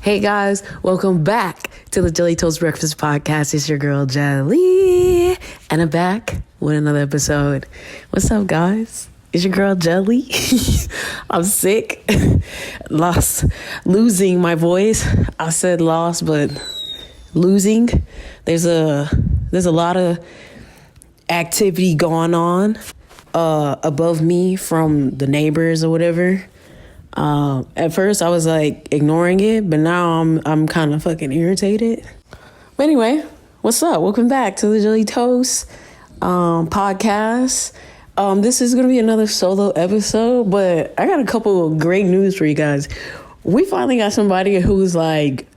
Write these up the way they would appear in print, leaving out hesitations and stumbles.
Hey guys, welcome back to the Jelly Toast Breakfast Podcast. It's your girl Jelly, and I'm back with another episode. What's up, guys? It's your girl Jelly. I'm sick. Losing my voice. I said lost, but losing. There's a lot of activity going on above me from the neighbors or whatever. At first I was like ignoring it, but now I'm kind of fucking irritated. But anyway, what's up? Welcome back to the Jelly Toast podcast. This is gonna be another solo episode, but I got a couple of great news for you guys. We finally got somebody who's like,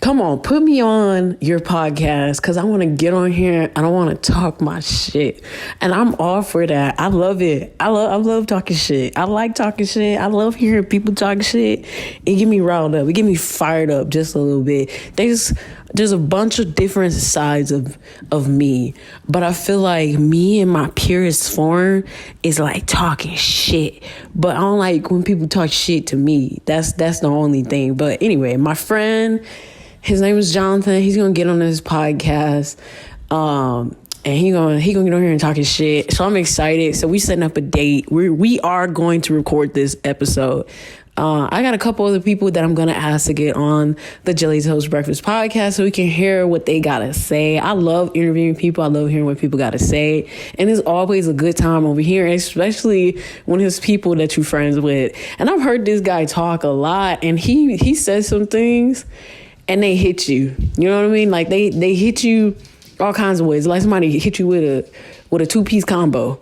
come on, put me on your podcast because I want to get on here and I want to talk my shit. And I'm all for that. I love it. I love talking shit. I like talking shit. I love hearing people talk shit. It get me riled up. It get me fired up just a little bit. There's a bunch of different sides of me. But I feel like me in my purest form is like talking shit. But I don't like when people talk shit to me. That's the only thing. But anyway, my friend, his name is Jonathan. He's gonna get on this podcast, and he gonna get on here and talk his shit. So I'm excited. So we setting up a date. We are going to record this episode. I got a couple other people that I'm gonna ask to get on the Jelly Toast Breakfast podcast so we can hear what they gotta say. I love interviewing people. I love hearing what people gotta say, and it's always a good time over here, especially when it's people that you're friends with. And I've heard this guy talk a lot, and he says some things. And they hit you. You know what I mean? Like they hit you all kinds of ways. Like somebody hit you with a 2-piece combo.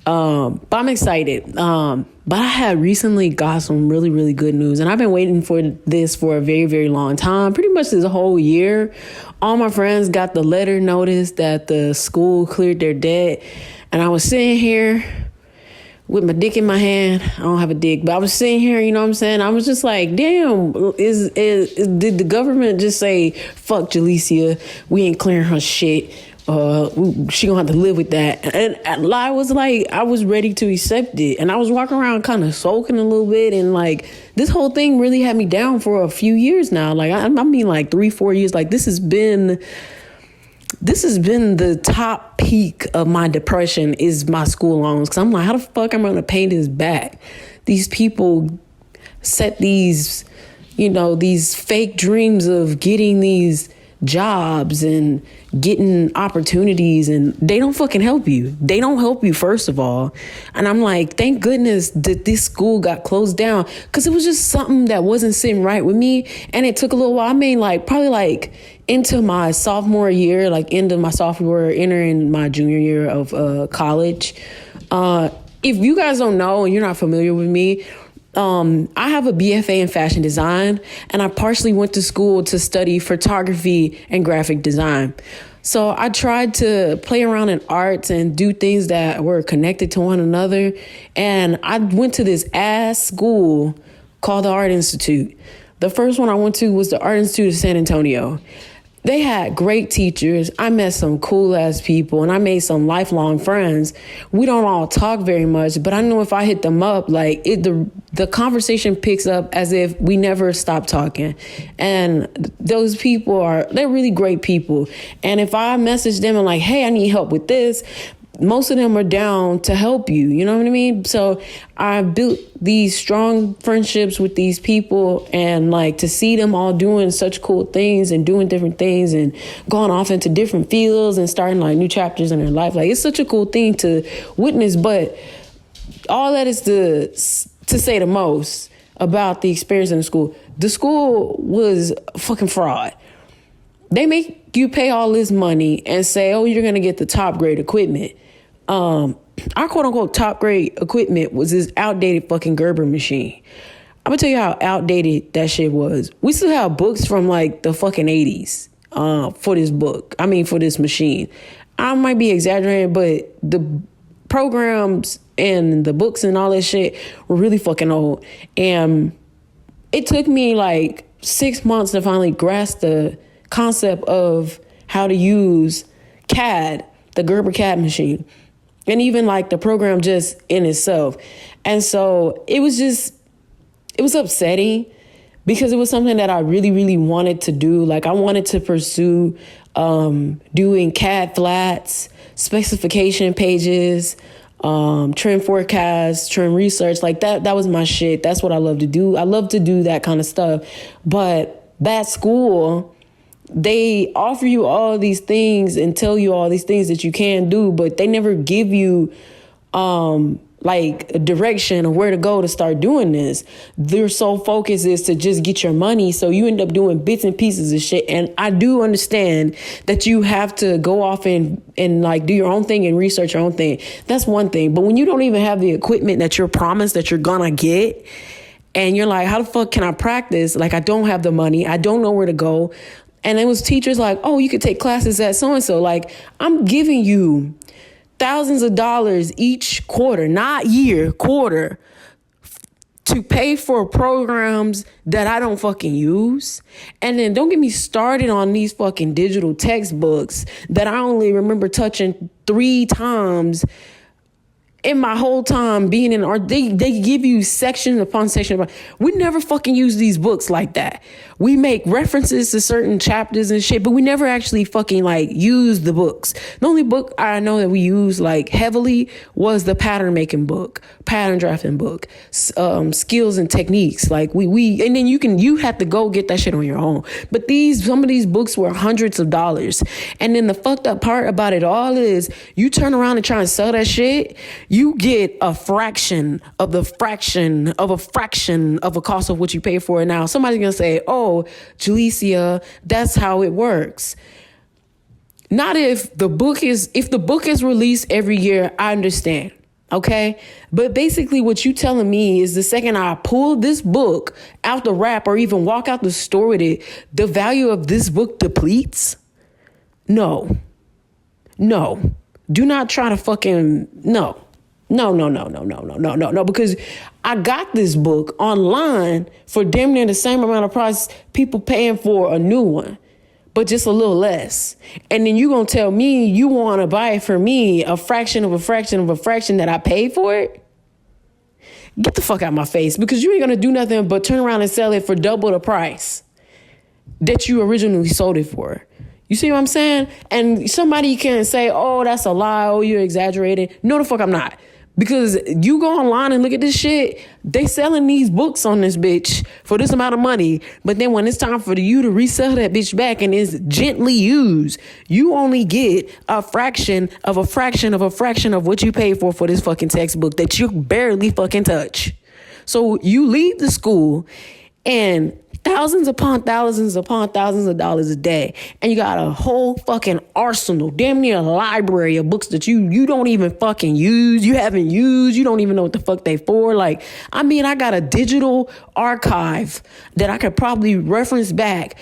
But I'm excited. But I had recently got some really, really good news. And I've been waiting for this for a very, very long time. Pretty much this whole year. All my friends got the letter notice that the school cleared their debt. And I was sitting here with my dick in my hand. I don't have a dick, but I was sitting here, you know what I'm saying? I was just like, damn, did the government just say, fuck Jalecia, we ain't clearing her shit. She gonna have to live with that. And I was like, I was ready to accept it. And I was walking around kind of sulking a little bit. And like, this whole thing really had me down for a few years now. Like, I mean like 3-4 years. Like this has been the top peak of my depression is my school loans. Cause I'm like, how the fuck am I gonna pay this back? These people set these fake dreams of getting these jobs and getting opportunities, and they don't fucking help you. They don't help you, first of all. And I'm like, thank goodness that this school got closed down, because it was just something that wasn't sitting right with me. And it took a little while. I mean, like probably like into my sophomore year, like into my sophomore, entering my junior year of college. If you guys don't know and you're not familiar with me, I have a BFA in fashion design, and I partially went to school to study photography and graphic design. So I tried to play around in arts and do things that were connected to one another. And I went to this ass school called the Art Institute. The first one I went to was the Art Institute of San Antonio. They had great teachers. I met some cool ass people, and I made some lifelong friends. We don't all talk very much, but I know if I hit them up, like the conversation picks up as if we never stopped talking. And those people they're really great people. And if I message them and like, hey, I need help with this, most of them are down to help you. You know what I mean? So I built these strong friendships with these people, and like to see them all doing such cool things and doing different things and going off into different fields and starting like new chapters in their life. Like it's such a cool thing to witness. But all that is to say the most about the experience in the school. The school was a fucking fraud. They make you pay all this money and say, oh, you're going to get the top grade equipment. Our quote unquote top grade equipment was this outdated fucking Gerber machine. I'm gonna tell you how outdated that shit was. We still have books from like the fucking 80s for this machine. I might be exaggerating, but the programs and the books and all that shit were really fucking old. And it took me like 6 months to finally grasp the concept of how to use CAD, the Gerber CAD machine. And even like the program just in itself. And so it was upsetting because it was something that I really, really wanted to do. Like I wanted to pursue doing CAD flats, specification pages, trend forecasts, trend research. Like that was my shit. That's what I love to do. I love to do that kind of stuff. But that school, they offer you all these things and tell you all these things that you can do, but they never give you like a direction of where to go to start doing this. Their sole focus is to just get your money. So you end up doing bits and pieces of shit. And I do understand that you have to go off and like do your own thing and research your own thing. That's one thing. But when you don't even have the equipment that you're promised that you're gonna get, and you're like, how the fuck can I practice? Like, I don't have the money. I don't know where to go. And it was teachers like, oh, you could take classes at so-and-so. Like, I'm giving you thousands of dollars each quarter, not year, quarter, to pay for programs that I don't fucking use. And then don't get me started on these fucking digital textbooks that I only remember touching 3 times in my whole time being in art. They give you section upon section. We never fucking use these books like that. We make references to certain chapters and shit, but we never actually fucking like use the books. The only book I know that we use like heavily was the pattern making book, pattern drafting book, skills and techniques. Like we and then you have to go get that shit on your own. But some of these books were hundreds of dollars. And then the fucked up part about it all is you turn around and try and sell that shit, you get a fraction of the fraction of a fraction of a cost of what you pay for it. Now somebody's gonna say, oh, Jalecia, that's how it works. Not if the book is released every year, I understand. Okay. But basically what you telling me is the second I pull this book out the wrap or even walk out the store with it, the value of this book depletes? No. Do not try to fucking, no. No, because I got this book online for damn near the same amount of price people paying for a new one, but just a little less. And then you gonna tell me you want to buy it for me a fraction of a fraction of a fraction that I paid for it? Get the fuck out of my face, because you ain't gonna do nothing but turn around and sell it for double the price that you originally sold it for. You see what I'm saying? And somebody can say, oh, that's a lie. Oh, you're exaggerating. No, the fuck I'm not. Because you go online and look at this shit, they selling these books on this bitch for this amount of money. But then when it's time for you to resell that bitch back and it's gently used, you only get a fraction of a fraction of a fraction of what you paid for this fucking textbook that you barely fucking touch. So you leave the school and thousands upon thousands upon thousands of dollars a day, and you got a whole fucking arsenal, damn near a library of books that you don't even fucking use, you haven't used, you don't even know what the fuck they for. Like, I mean, I got a digital archive that I could probably reference back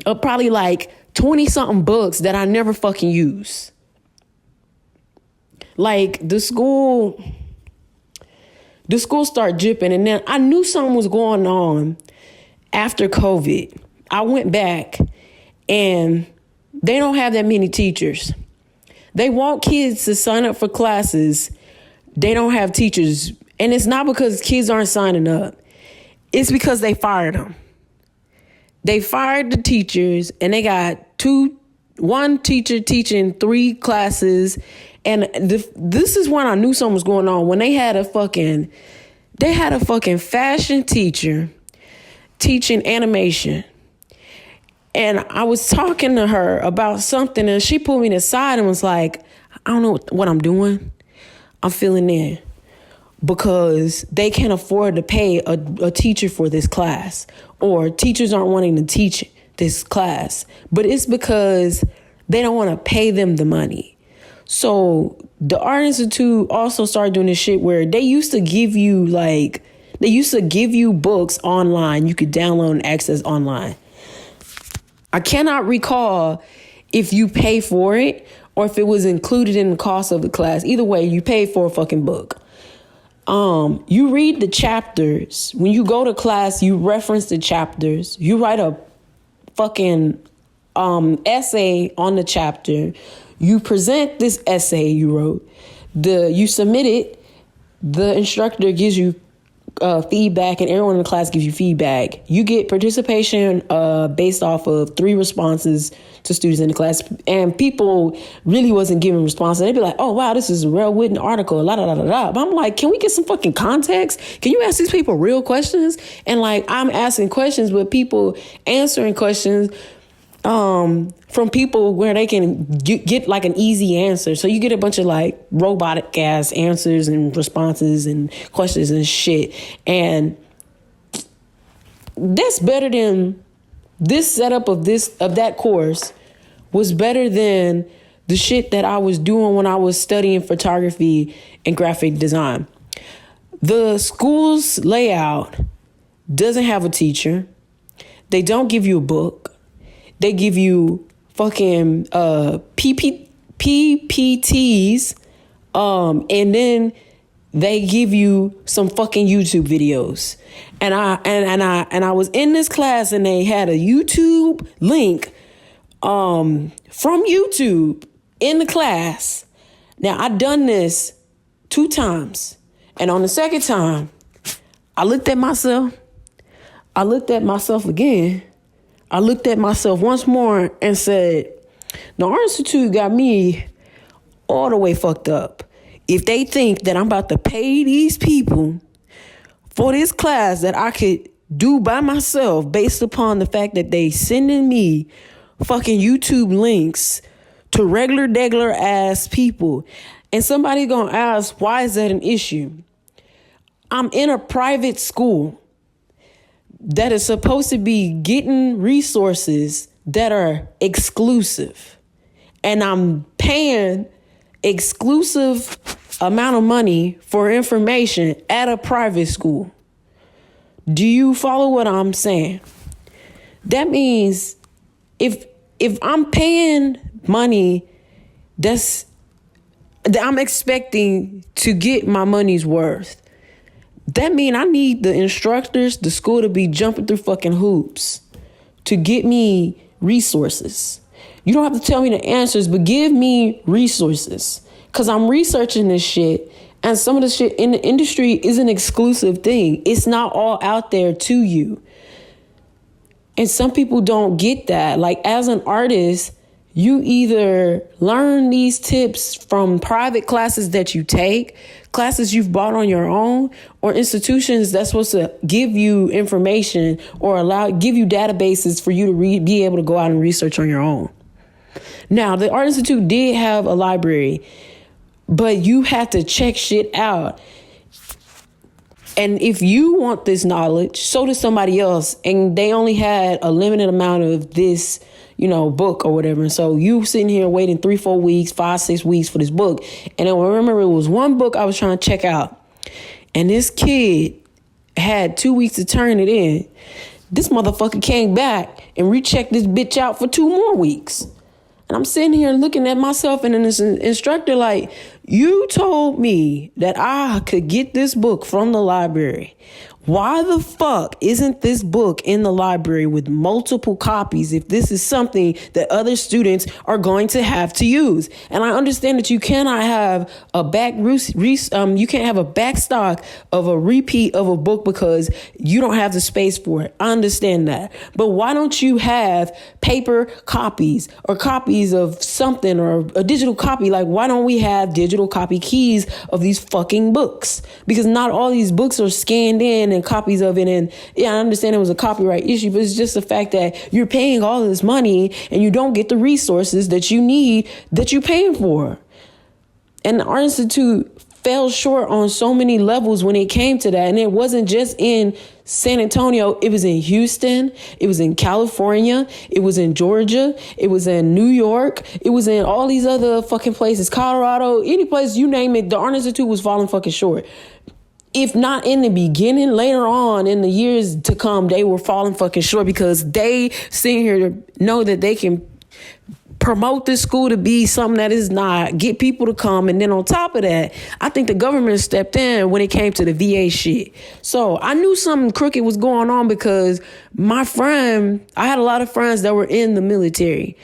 of probably like 20 something books that I never fucking use. Like the school started dripping, and then I knew something was going on. After COVID, I went back and they don't have that many teachers. They want kids to sign up for classes. They don't have teachers. And it's not because kids aren't signing up. It's because they fired them. They fired the teachers and they got one teacher teaching 3 classes. And this is when I knew something was going on. When they had a fucking fashion teacher teaching animation. And I was talking to her about something and she pulled me aside and was like, I don't know what I'm doing. I'm filling in because they can't afford to pay a teacher for this class, or teachers aren't wanting to teach this class, but it's because they don't want to pay them the money. So the Art Institute also started doing this shit where they used to give you books online. You could download and access online. I cannot recall if you pay for it or if it was included in the cost of the class. Either way, you pay for a fucking book. You read the chapters. When you go to class, you reference the chapters. You write a fucking essay on the chapter. You present this essay you wrote. You submit it. The instructor gives you feedback, and everyone in the class gives you feedback. You get participation based off of 3 responses to students in the class, and people really wasn't giving responses. They'd be like, "Oh wow, this is a well-written article." La da da da da. But I'm like, can we get some fucking context? Can you ask these people real questions? And like, I'm asking questions, but people answering questions from people where they can get like an easy answer. So you get a bunch of like robotic ass answers and responses and questions and shit. And that's better than this setup of that course was better than the shit that I was doing when I was studying photography and graphic design. The school's layout doesn't have a teacher. They don't give you a book. They give you fucking PPTs, and then they give you some fucking YouTube videos. And I was in this class, and they had a YouTube link from YouTube in the class. Now I done this 2 times, and on the second time, I looked at myself. I looked at myself again. I looked at myself once more and said, the Art Institute got me all the way fucked up. If they think that I'm about to pay these people for this class that I could do by myself based upon the fact that they sending me fucking YouTube links to regular ass people, and somebody gonna ask, why is that an issue? I'm in a private school that is supposed to be getting resources that are exclusive. And I'm paying exclusive amount of money for information at a private school. Do you follow what I'm saying? That means if I'm paying money that I'm expecting to get my money's worth, that mean I need the instructors, the school, to be jumping through fucking hoops to get me resources. You don't have to tell me the answers, but give me resources. Because I'm researching this shit, and some of the shit in the industry is an exclusive thing. It's not all out there to you. And some people don't get that. Like, as an artist, you either learn these tips from private classes that you take, classes you've bought on your own, or institutions that's supposed to give you information or give you databases for you to be able to go out and research on your own. Now, the Art Institute did have a library, but you had to check shit out. And if you want this knowledge, so does somebody else. And they only had a limited amount of this, book or whatever. And so you sitting here waiting 3-4 weeks, 5-6 weeks for this book. And I remember it was one book I was trying to check out. And this kid had 2 weeks to turn it in. This motherfucker came back and rechecked this bitch out for 2 more weeks. And I'm sitting here looking at myself, and then this instructor like, you told me that I could get this book from the library. Why the fuck isn't this book in the library with multiple copies if this is something that other students are going to have to use? And I understand that you cannot have a you can't have a back stock of a repeat of a book because you don't have the space for it. I understand that. But why don't you have paper copies or copies of something or a digital copy? Like, why don't we have digital copy keys of these fucking books? Because not all these books are scanned in and copies of it. And yeah, I understand it was a copyright issue, but it's just the fact that you're paying all this money and you don't get the resources that you need, that you're paying for. And the Art Institute fell short on so many levels when it came to that. And it wasn't just in San Antonio. It was in Houston. It was in California. It was in Georgia. It was in New York. It was in all these other fucking places, Colorado, any place, you name it. The Art Institute was falling fucking short. If not in the beginning, later on in the years to come, they were falling fucking short because they sitting here to know that they can promote this school to be something that is not, get people to come. And then on top of that, I think the government stepped in when it came to the VA shit. So I knew something crooked was going on because I had a lot of friends that were in the military.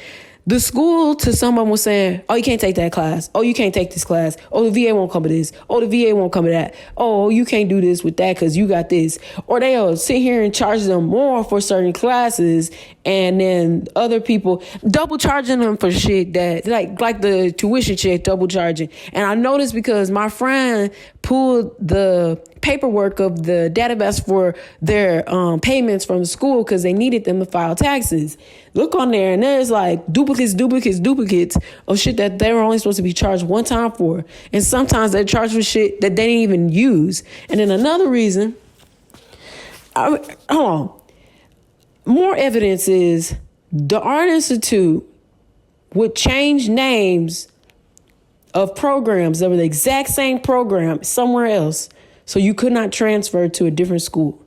The school to some of them was saying, oh, you can't take that class. Oh, you can't take this class. Oh, the VA won't cover this. Oh, the VA won't cover that. Oh, you can't do this with that because you got this. Or they'll sit here and charge them more for certain classes, and then other people double charging them for shit that like the tuition check double charging. And I noticed because my friend pulled the paperwork of the database for their payments from the school because they needed them to file taxes. Look on there and there's like duplicates of shit that they were only supposed to be charged one time for. And sometimes they're charged for shit that they didn't even use. And then another reason, hold on, more evidence is the Art Institute would change names of programs that were the exact same program somewhere else, so you could not transfer to a different school.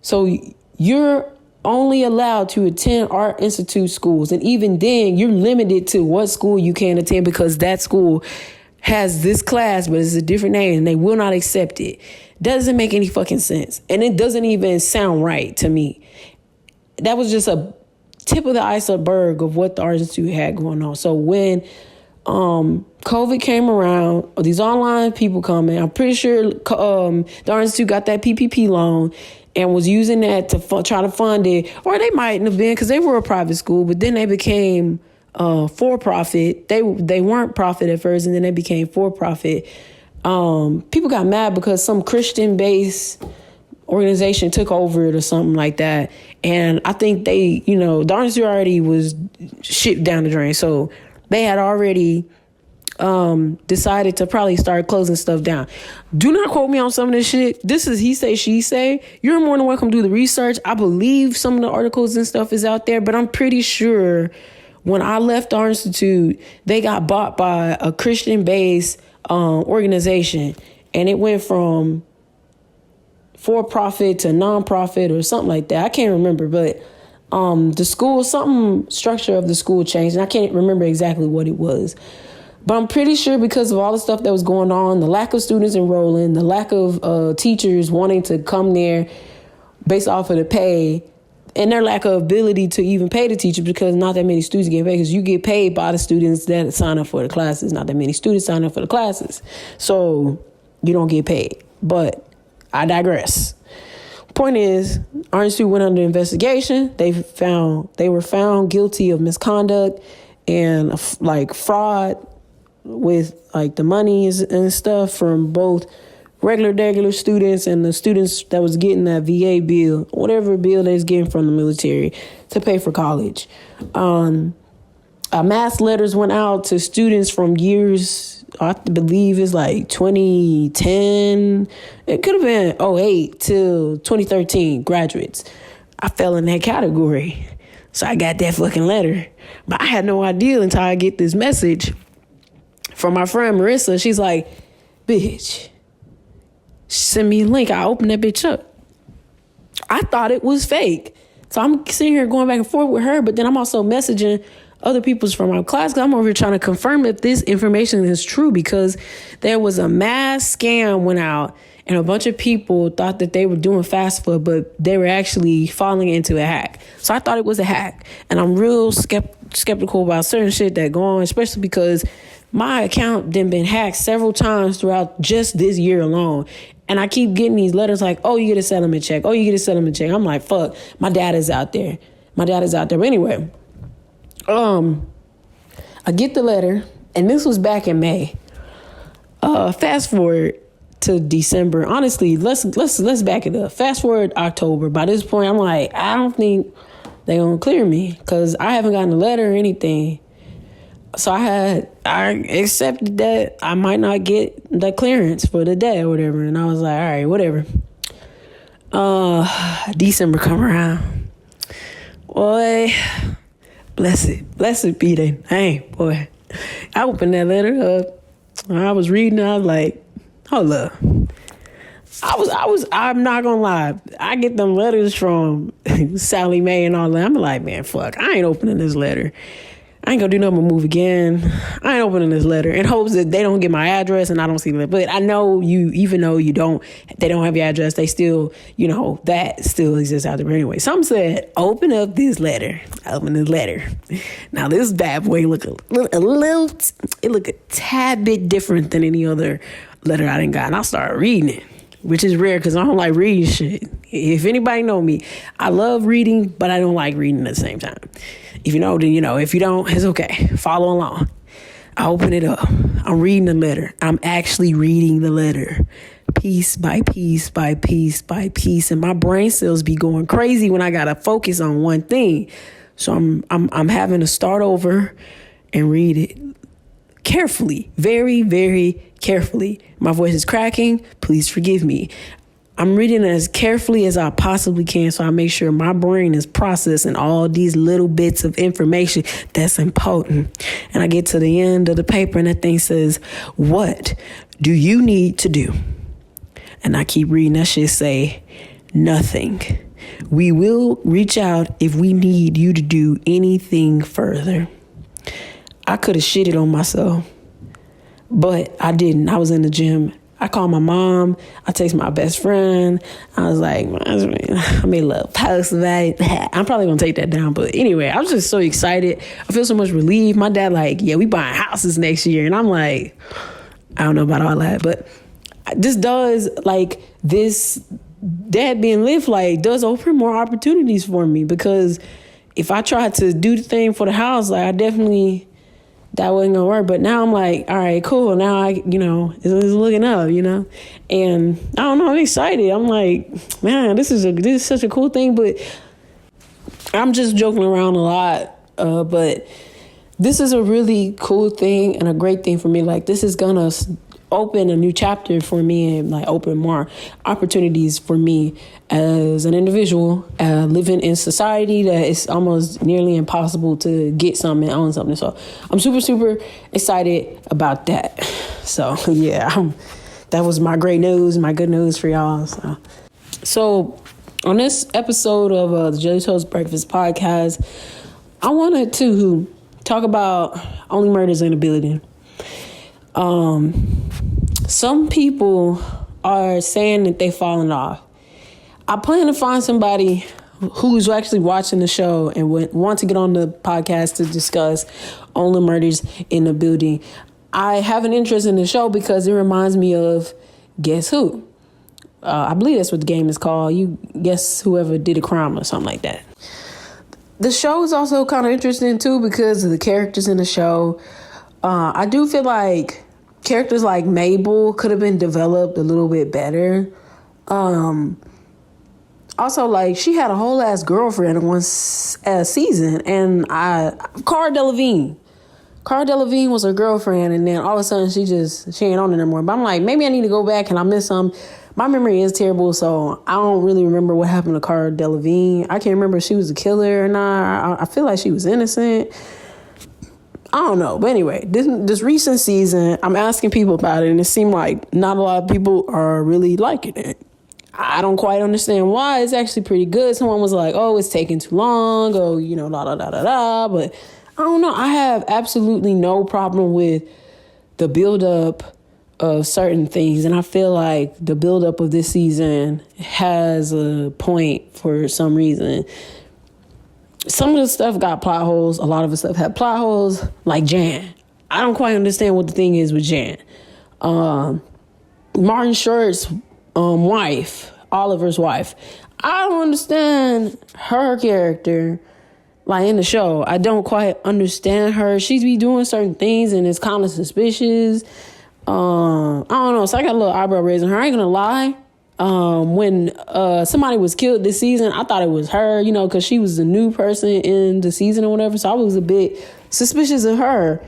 So you're only allowed to attend Art Institute schools. And even then, you're limited to what school you can attend because that school has this class, but it's a different name and they will not accept it. Doesn't make any fucking sense. And it doesn't even sound right to me. That was just a tip of the iceberg of what the Art Institute had going on. So when COVID came around, or these online people coming, I'm pretty sure the Art Institute got that PPP loan and was using that to try to fund it. Or they mightn't have been because they were a private school, but then they became for-profit. They weren't profit at first, and then they became for-profit. People got mad because some Christian-based organization took over it or something like that. And I think they, the Art Institute already was shipped down the drain. So they had already decided to probably start closing stuff down. Do not quote me on some of this shit. This is he say, she say. You're more than welcome to do the research. I believe some of the articles and stuff is out there, but I'm pretty sure when I left the Art Institute, they got bought by a Christian-based organization, and it went from for-profit to non-profit or something like that. I can't remember, but the school, something structure of the school changed, and I can't remember exactly what it was. But I'm pretty sure because of all the stuff that was going on, the lack of students enrolling, the lack of teachers wanting to come there based off of the pay, and their lack of ability to even pay the teachers because not that many students get paid, because you get paid by the students that sign up for the classes. Not that many students sign up for the classes. So you don't get paid. But I digress. Point is, Art Institute went under investigation. They were found guilty of misconduct and like fraud with like the monies and stuff from both regular students and the students that was getting that VA bill, whatever bill they was getting from the military to pay for college. Mass letters went out to students from years, I believe it's like 2010. It could have been 08 till 2013 graduates. I fell in that category. So I got that fucking letter. But I had no idea until I get this message from my friend Marissa. She's like, bitch, send me a link. I opened that bitch up. I thought it was fake. So I'm sitting here going back and forth with her, but then I'm also messaging other people's from my class because I'm over here trying to confirm if this information is true, because there was a mass scam went out and a bunch of people thought that they were doing FAFSA, but they were actually falling into a hack. So I thought it was a hack. And I'm real skeptical about certain shit that go on, especially because my account done been hacked several times throughout just this year alone. And I keep getting these letters like, oh, you get a settlement check. Oh, you get a settlement check. I'm like, fuck, my dad is out there. But anyway, I get the letter, and this was back in May. Fast forward to December. Honestly, let's back it up. Fast forward October. By this point, I'm like, I don't think they gonna clear me because I haven't gotten a letter or anything. So I accepted that I might not get the clearance for the day or whatever. And I was like, all right, whatever. December come around. Boy, blessed be their name, boy. I opened that letter up. I was reading, I was like, hold up. I'm not gonna lie. I get them letters from Sally Mae and all that. I'm like, man, fuck, I ain't opening this letter. I ain't gonna do nothing but move again. I ain't opening this letter in hopes that they don't get my address and I don't see it. But I know you, even though they don't have your address, they still, that still exists out there anyway. Some said, open up this letter. Open this letter. Now this bad boy look a tad bit different than any other letter I done got. And I started reading it, which is rare because I don't like reading shit. If anybody know me, I love reading, but I don't like reading at the same time. If you know, then you know. If you don't, it's okay. Follow along. I open it up. I'm reading the letter. I'm actually reading the letter. Piece by piece by piece by piece. And my brain cells be going crazy when I gotta focus on one thing. So I'm having to start over and read it carefully. Very, very carefully. My voice is cracking. Please forgive me. I'm reading as carefully as I possibly can so I make sure my brain is processing all these little bits of information that's important. And I get to the end of the paper and that thing says, what do you need to do? And I keep reading that shit say, nothing. We will reach out if we need you to do anything further. I could have shitted on myself, but I didn't. I was in the gym. I called my mom. I texted my best friend. I was like, I made a little post about it. I'm probably going to take that down. But anyway, I was just so excited. I feel so much relief. My dad like, yeah, we buying houses next year. And I'm like, I don't know about all that. But this dad being lived like does open more opportunities for me. Because if I tried to do the thing for the house, like that wasn't gonna work. But now I'm like, all right, cool. Now it's looking up, and I don't know, I'm excited. I'm like, man, this is such a cool thing. But I'm just joking around a lot. But this is a really cool thing and a great thing for me. Like, this is gonna open a new chapter for me and like open more opportunities for me as an individual living in society that is almost nearly impossible to get something and own something. So I'm super, super excited about that. So yeah, that was my great news, my good news for y'all. So on this episode of the Jelly Toast Breakfast podcast, I wanted to talk about only murders in the building. Some people are saying that they've fallen off. I plan to find somebody who's actually watching the show and want to get on the podcast to discuss only murders in the building. I have an interest in the show because it reminds me of Guess Who? I believe that's what the game is called. You guess whoever did a crime or something like that. The show is also kind of interesting too because of the characters in the show. I do feel like characters like Mabel could have been developed a little bit better. Also, like, she had a whole ass girlfriend in one season, and Cara Delevingne. Cara Delevingne was her girlfriend, and then all of a sudden she ain't on it anymore. But I'm like, maybe I need to go back and I miss some. My memory is terrible, so I don't really remember what happened to Cara Delevingne. I can't remember if she was a killer or not. I feel like she was innocent. I don't know. But anyway, this recent season, I'm asking people about it, and it seemed like not a lot of people are really liking it. I don't quite understand why. It's actually pretty good. Someone was like, oh, it's taking too long. Oh, da-da-da-da-da. But I don't know. I have absolutely no problem with the buildup of certain things. And I feel like the buildup of this season has a point for some reason. Some of the stuff got plot holes. A lot of the stuff had plot holes, like Jan. I don't quite understand what the thing is with Jan. Martin Short's wife, Oliver's wife. I don't understand her character, like in the show. I don't quite understand her. She's be doing certain things and it's kind of suspicious. I don't know. So I got a little eyebrow raising her. I ain't gonna lie. When somebody was killed this season, I thought it was her, because she was the new person in the season or whatever. So I was a bit suspicious of her.